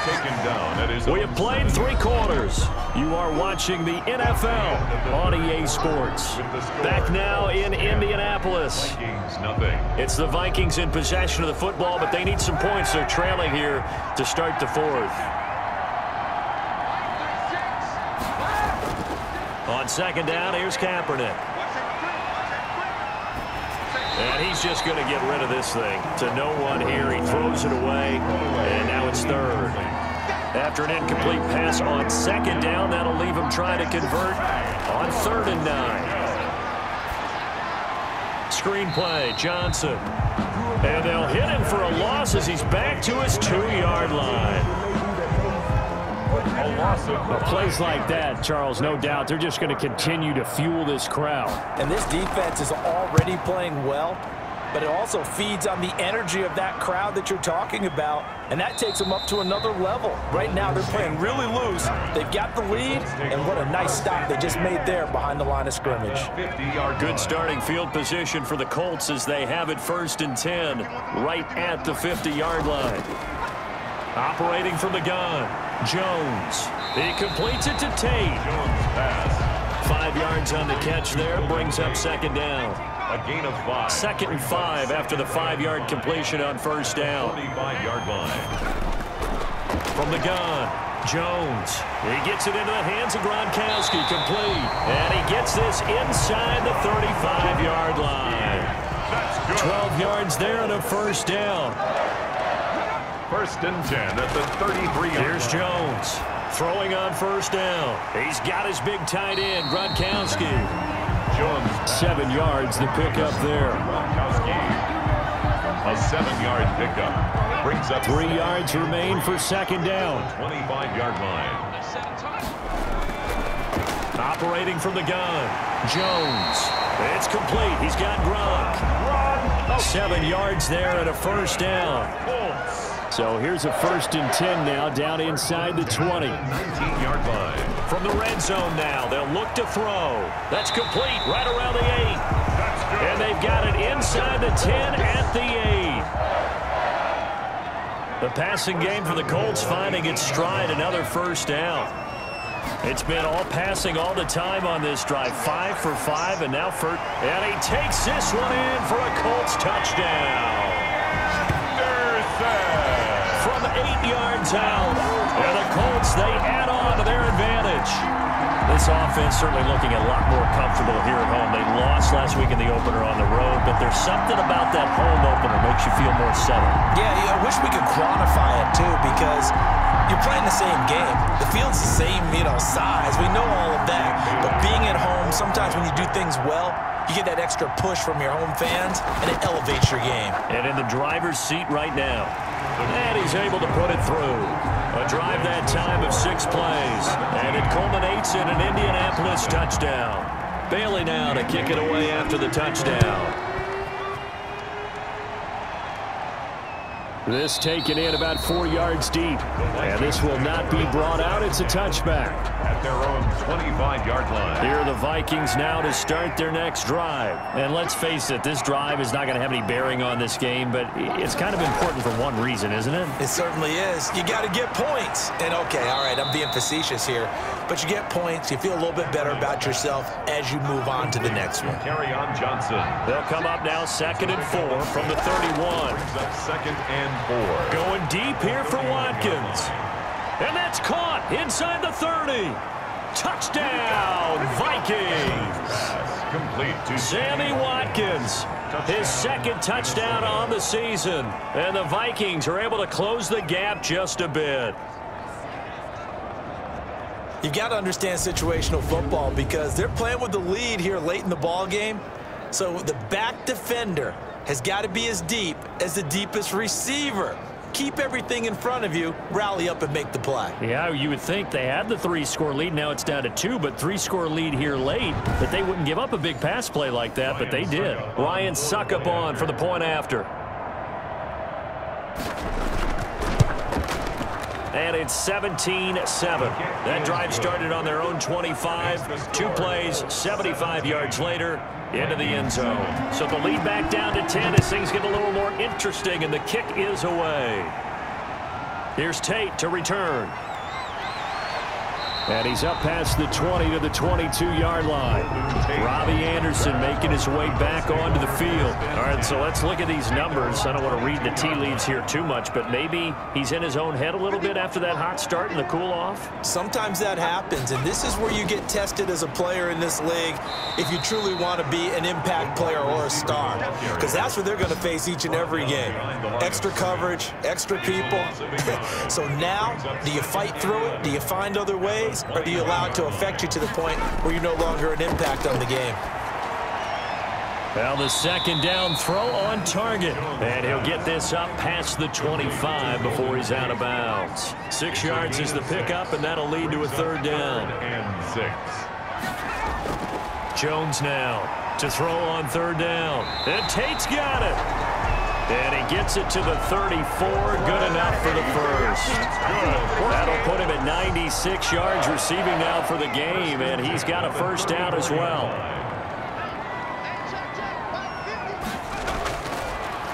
Speaker 1: Taken down. That is.
Speaker 2: We have played 3 quarters. You are watching the NFL on EA Sports. Back now in Indianapolis.
Speaker 1: Vikings, nothing.
Speaker 2: It's the Vikings in possession of the football, but they need some points. They're trailing here to start the 4th. On 2nd down, here's Kaepernick. And he's just going to get rid of this thing to no one here. He throws it away, and now it's 3rd. After an incomplete pass on 2nd down, that'll leave him trying to convert on 3rd and 9. Screen play, Johnson. And they'll hit him for a loss as he's back to his 2-yard line. Plays like that, Charles, no doubt, they're just going to continue to fuel this crowd.
Speaker 3: And this defense is already playing well, but it also feeds on the energy of that crowd that you're talking about, and that takes them up to another level. Right now, they're playing really loose. They've got the lead, and what a nice stop they just made there behind the line of scrimmage.
Speaker 2: Good starting field position for the Colts as they have it 1st and 10, right at the 50-yard line. Operating from the gun, Jones. He completes it to Tate.
Speaker 1: Jones pass.
Speaker 2: 5 yards on the catch there, brings up 2nd down.
Speaker 1: A gain of 5.
Speaker 2: 2nd and 5 after the 5-yard completion on 1st down.
Speaker 1: 45-yard line.
Speaker 2: From the gun, Jones. He gets it into the hands of Gronkowski, complete. And he gets this inside the 35-yard line. 12 yards there and a first down.
Speaker 1: First and 10 at the 33-yard line.
Speaker 2: Here's Jones throwing on first down. He's got his big tight end, Gronkowski.
Speaker 1: Jones
Speaker 2: 7 yards, the pickup there.
Speaker 1: Gronkowski, a 7-yard pickup. Brings up
Speaker 2: 3 yards remain for second down.
Speaker 1: 25-yard line.
Speaker 2: Operating from the gun. Jones. It's complete. He's got Gronk. 7 yards there and a first down. So here's a first and 10 now, down inside the 20.
Speaker 1: 19-yard line.
Speaker 2: From the red zone now, they'll look to throw. That's complete, right around the 8. And they've got it inside the 10 at the 8. The passing game for the Colts finding its stride, another first down. It's been all passing all the time on this drive. 5 for 5, and now and he takes this one in for a Colts touchdown. From 8 yards out, and the Colts, they add on to their advantage. This offense certainly looking a lot more comfortable here at home. They lost last week in the opener on the road, but there's something about that home opener that makes you feel more settled.
Speaker 3: Yeah, I wish we could quantify it, too, because you're playing the same game. The field's the same, size. We know all of that. But being at home, sometimes when you do things well, you get that extra push from your home fans, and it elevates your game.
Speaker 2: And in the driver's seat right now. And he's able to put it through. A drive that time of 6 plays. And it culminates in an Indianapolis touchdown. Bailey now to kick it away after the touchdown. This taken in about 4 yards deep. And this will not be brought out. It's a touchback.
Speaker 1: At their own 25-yard line.
Speaker 2: Here are the Vikings now to start their next drive. And let's face it, this drive is not going to have any bearing on this game, but it's kind of important for one reason, isn't it?
Speaker 3: It certainly is. You got to get points. And, okay, all right, I'm being facetious here. But you get points. You feel a little bit better about yourself as you move on to the next one.
Speaker 1: Carry on Johnson.
Speaker 2: They'll come up now 2nd and 4 from the 31.
Speaker 1: Brings up 2nd and 4.
Speaker 2: Going deep here for Watkins. And that's caught inside the 30. Touchdown, Vikings.
Speaker 1: Pass complete to
Speaker 2: Sammy Watkins. His 2nd touchdown on the season. And the Vikings are able to close the gap just a bit.
Speaker 3: You've got to understand situational football because they're playing with the lead here late in the ball game. So the back defender has got to be as deep as the deepest receiver. Keep everything in front of you, rally up and make the play.
Speaker 2: Yeah, you would think they had the 3-score lead. Now it's down to 2, but 3-score lead here late. That they wouldn't give up a big pass play like that, but they did. Ryan Suckup on for the point after. And it's 17-7. That drive started on their own 25. 2 plays, 75 yards later, into the end zone. So the lead back down to 10 as things get a little more interesting, and the kick is away. Here's Tate to return. And he's up past the 20 to the 22-yard line. Robbie Anderson making his way back onto the field. All right, so let's look at these numbers. I don't want to read the tea leaves here too much, but maybe he's in his own head a little bit after that hot start and the cool-off.
Speaker 3: Sometimes that happens, and this is where you get tested as a player in this league if you truly want to be an impact player or a star, because that's what they're going to face each and every game. Extra coverage, extra people. So now, do you fight through it? Do you find other ways? Or do you allow it to affect you to the point where you're no longer an impact on the game?
Speaker 2: Well, the 2nd down throw on target. And he'll get this up past the 25 before he's out of bounds. 6 yards is the pickup, and that'll lead to a 3rd down.
Speaker 1: And 6.
Speaker 2: Jones now to throw on 3rd down. And Tate's got it. And he gets it to the 34. Good enough for the first. That'll put him at 96 yards receiving now for the game, and he's got a first down as well.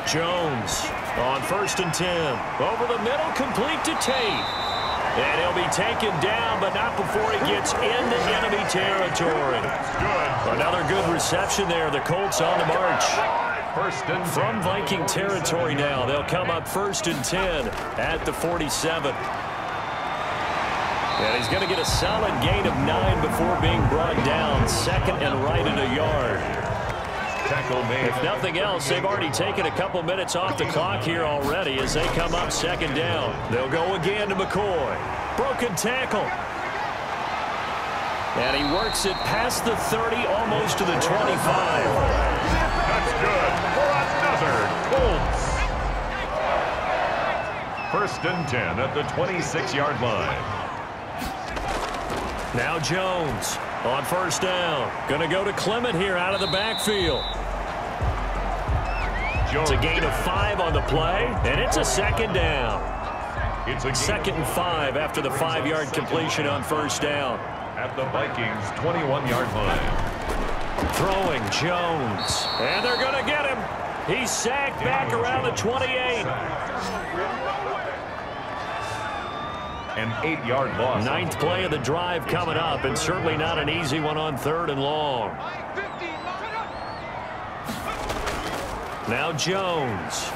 Speaker 2: Jones on 1st and 10. Over the middle, complete to Tate. And he'll be taken down, but not before he gets into enemy territory. Another good reception there. The Colts on the march. From Viking territory now, they'll come up 1st and 10 at the 47. And he's going to get a solid gain of 9 before being brought down. Second and right at a yard.
Speaker 1: Tackle made.
Speaker 2: If nothing else, they've already taken a couple minutes off the clock here already as they come up second down. They'll go again to McCoy. Broken tackle. And he works it past the 30, almost to the 25.
Speaker 1: That's good for another Colts. First and 10 at the 26-yard line.
Speaker 2: Now Jones on first down. Going to go to Clement here out of the backfield. It's a gain of 5 on the play, and it's a second down.
Speaker 1: It's a
Speaker 2: second and 5 after the 5-yard completion on first down.
Speaker 1: At the Vikings' 21-yard line.
Speaker 2: Throwing Jones. And they're going to get him. He's sacked back around the 28.
Speaker 1: An 8-yard loss.
Speaker 2: 9th play of the drive coming up, and certainly not an easy one on 3rd and long. Now Jones.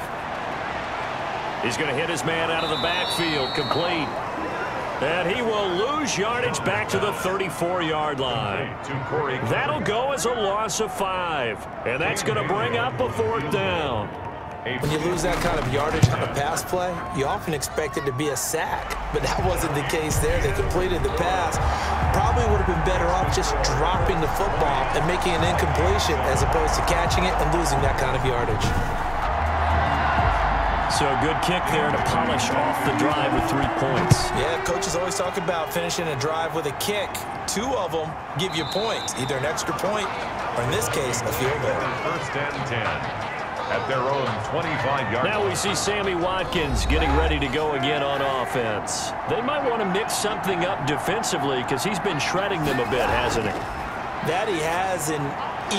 Speaker 2: He's going to hit his man out of the backfield, complete. And he will lose yardage back to the 34-yard line. That'll go as a loss of 5. And that's going to bring up a 4th down.
Speaker 3: When you lose that kind of yardage on a pass play, you often expect it to be a sack. But that wasn't the case there. They completed the pass. Probably would have been better off just dropping the football and making an incompletion as opposed to catching it and losing that kind of yardage.
Speaker 2: So a good kick there to polish off the drive with 3 points.
Speaker 3: Yeah, coaches always talk about finishing a drive with a kick. 2 of them give you points, either an extra point or, in this case, a field goal.
Speaker 1: First and 10 at their own 25-yard line.
Speaker 2: Now we see Sammy Watkins getting ready to go again on offense. They might want to mix something up defensively because he's been shredding them a bit, hasn't he?
Speaker 3: That he has, and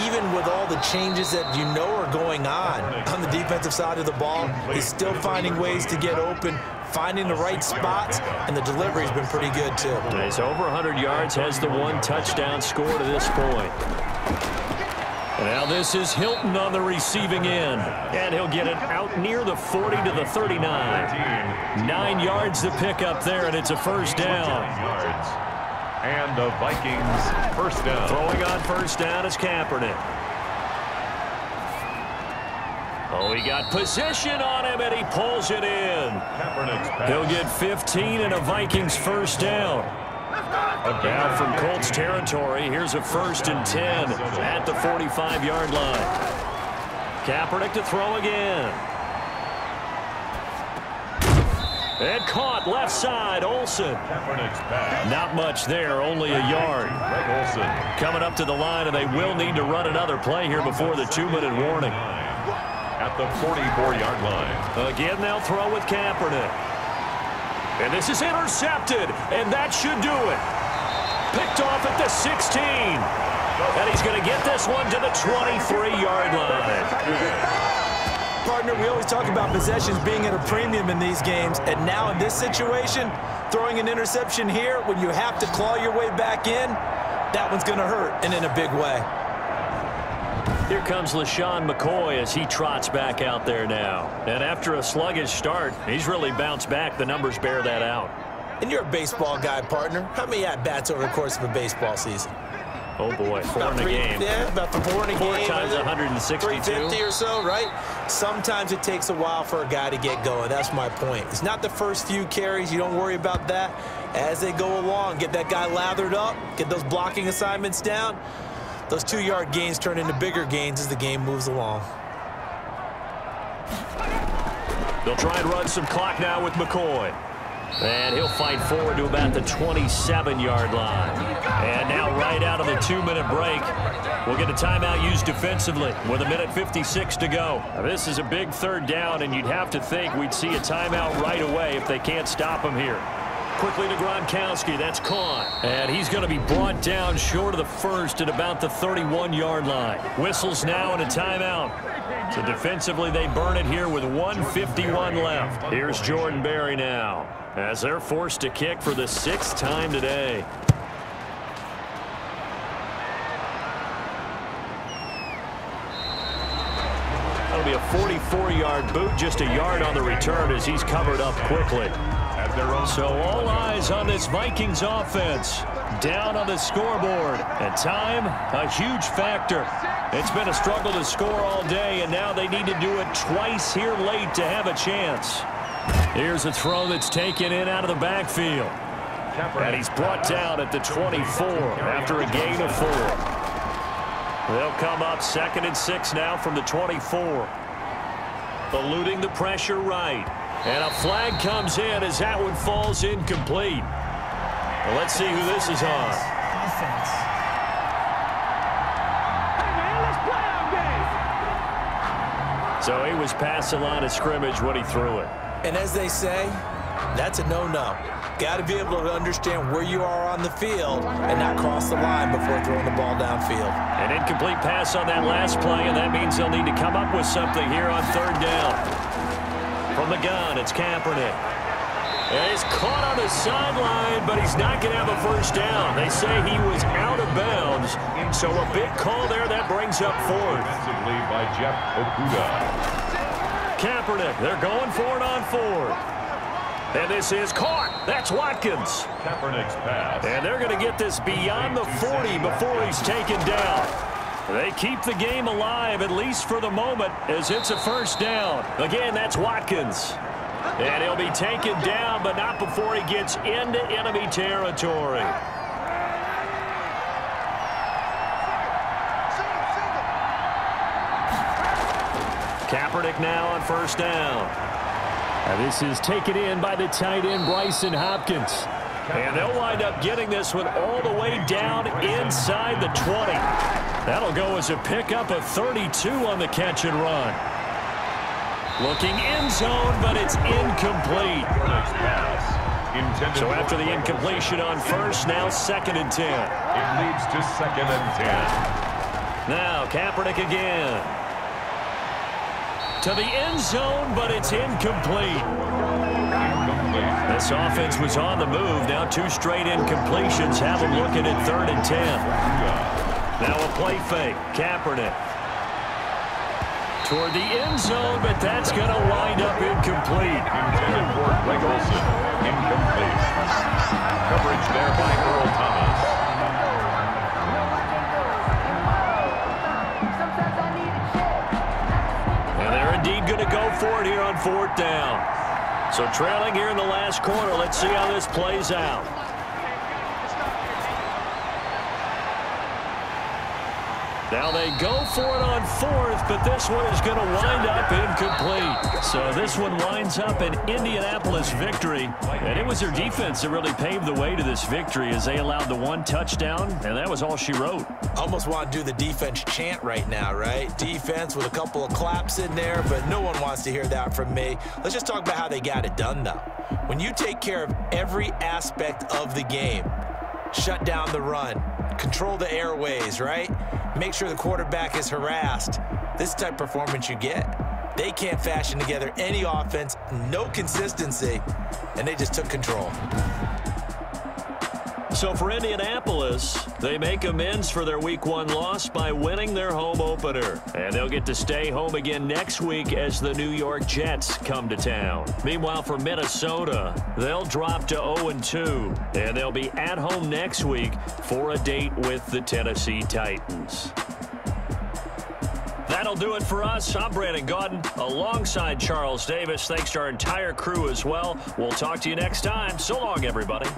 Speaker 3: even with all the changes that you know are going on the defensive side of the ball, he's still finding ways to get open, finding the right spots, and the delivery's been pretty good too.
Speaker 2: He's over 100 yards, has the 1 touchdown score to this point. Now this is Hilton on the receiving end, and he'll get it out near the 40 to the 39. 9 yards to pick up there, and it's a first down.
Speaker 1: And the Vikings first down.
Speaker 2: Throwing on first down is Kaepernick. Oh, he got position on him, and he pulls it in. He'll get 15 and a Vikings first down. Now from Colts territory, here's a 1st and 10 at the 45-yard line. Kaepernick to throw again. And caught left side, Olsen. Not much there, only a yard. Coming up to the line, and they will need to run another play here before the 2-minute warning.
Speaker 1: At the 44-yard line.
Speaker 2: Again, they'll throw with Kaepernick. And this is intercepted, and that should do it. Picked off at the 16. And he's going to get this one to the 23-yard line.
Speaker 3: Partner, we always talk about possessions being at a premium in these games, and now in this situation, throwing an interception here when you have to claw your way back in, that one's going to hurt, and in a big way.
Speaker 2: Here comes LaShawn McCoy as he trots back out there now. And after a sluggish start, he's really bounced back. The numbers bear that out.
Speaker 3: And you're a baseball guy, partner. How many at-bats over the course of a baseball season?
Speaker 2: Oh, boy, 4 in a game.
Speaker 3: Yeah, about 4 in a game.
Speaker 2: 4 times 162.
Speaker 3: 350 or so, right? Sometimes it takes a while for a guy to get going. That's my point. It's not the first few carries. You don't worry about that. As they go along, get that guy lathered up, get those blocking assignments down. Those 2-yard gains turn into bigger gains as the game moves along.
Speaker 2: They'll try and run some clock now with McCoy. And he'll fight forward to about the 27-yard line. And now right out of the 2-minute break, we'll get a timeout used defensively with 1:56 to go. Now, this is a big 3rd down, and you'd have to think we'd see a timeout right away if they can't stop him here. Quickly to Gronkowski. That's caught. And he's going to be brought down short of the 1st at about the 31-yard line. Whistles now and a timeout. So defensively, they burn it here with 1:51 left. Here's Jordan Berry now as they're forced to kick for the 6th time today. That'll be a 44-yard boot, just a yard on the return as he's covered up quickly.
Speaker 1: at their own.
Speaker 2: So all eyes on this Vikings offense. Down on the scoreboard. And time, a huge factor. It's been a struggle to score all day, and now they need to do it twice here late to have a chance. Here's a throw that's taken in out of the backfield. And he's brought down at the 24 after a gain of 4. They'll come up 2nd and 6 now from the 24. Eluding the pressure right. And a flag comes in as that one falls incomplete. Well, let's see who this is on.
Speaker 5: Offense.
Speaker 2: So he was past the line of scrimmage when he threw it.
Speaker 3: And as they say, that's a no-no. Got to be able to understand where you are on the field and not cross the line before throwing the ball downfield.
Speaker 2: An incomplete pass on that last play, and that means they'll need to come up with something here on 3rd down. From the gun, it's Kaepernick. And he's caught on the sideline, but he's not going to have a first down. They say he was out of bounds, so a big call there that brings up 4th.
Speaker 1: Defensively by Jeff Okuda.
Speaker 2: Kaepernick, they're going for it on 4th. And this is caught. That's Watkins.
Speaker 1: Kaepernick's pass.
Speaker 2: And they're going to get this beyond the 40 before he's taken down. They keep the game alive, at least for the moment, as it's a first down. Again, that's Watkins. And he'll be taken down, but not before he gets into enemy territory. Kaepernick now on first down. Now this is taken in by the tight end, Bryson Hopkins. And they'll wind up getting this one all the way down inside the 20. That'll go as a pickup of 32 on the catch and run. Looking end zone, but it's incomplete. So after the incompletion on first, now 2nd and 10.
Speaker 1: It leads to 2nd and 10.
Speaker 2: Now Kaepernick again. To the end zone, but it's incomplete. This offense was on the move. Now 2 straight incompletions have them looking at 3rd and 10. Now a play fake. Kaepernick. Toward the end zone, but that's going to wind up incomplete.
Speaker 1: Intended for Greg Olsen. Incomplete. Coverage there by Earl Thomas.
Speaker 2: And they're indeed going to go for it here on 4th down. So trailing here in the last quarter. Let's see how this plays out. Now they go for it on 4th, but this one is going to wind up incomplete. So this one winds up an Indianapolis victory. And it was their defense that really paved the way to this victory as they allowed the 1 touchdown, and that was all she wrote.
Speaker 3: Almost want to do the defense chant right now, right? Defense with a couple of claps in there, but no one wants to hear that from me. Let's just talk about how they got it done, though. When you take care of every aspect of the game, shut down the run, control the airways, right? Make sure the quarterback is harassed. This is the type of performance you get. They can't fashion together any offense, no consistency, and they just took control.
Speaker 2: So for Indianapolis, they make amends for their Week 1 loss by winning their home opener. And they'll get to stay home again next week as the New York Jets come to town. Meanwhile, for Minnesota, they'll drop to 0-2. And they'll be at home next week for a date with the Tennessee Titans. That'll do it for us. I'm Brandon Gaudin alongside Charles Davis. Thanks to our entire crew as well. We'll talk to you next time. So long, everybody.